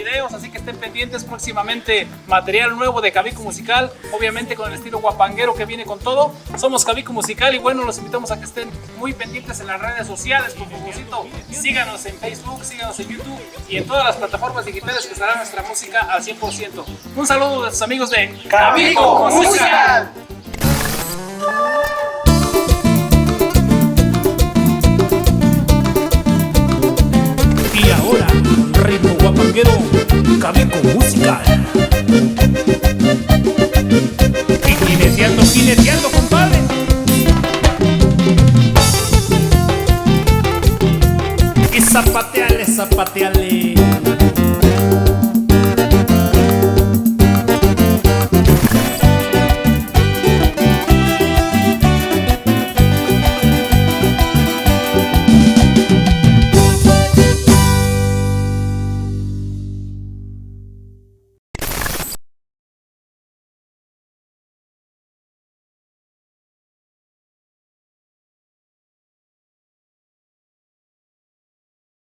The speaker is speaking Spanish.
videos, así que estén pendientes. Próximamente material nuevo de Cabico Musical, obviamente con el estilo guapanguero que viene con todo. Somos Cabico Musical y bueno, los invitamos a que estén muy pendientes en las redes sociales. Por favorcito, síganos en Facebook, síganos en YouTube y en todas las plataformas digitales que estará nuestra música al 100%. Un saludo de sus amigos de Cabico Musical. Y ahora, ritmo guapanguero, Cabico Musical. Y jineteando, compadre. Y zapateale, zapateale.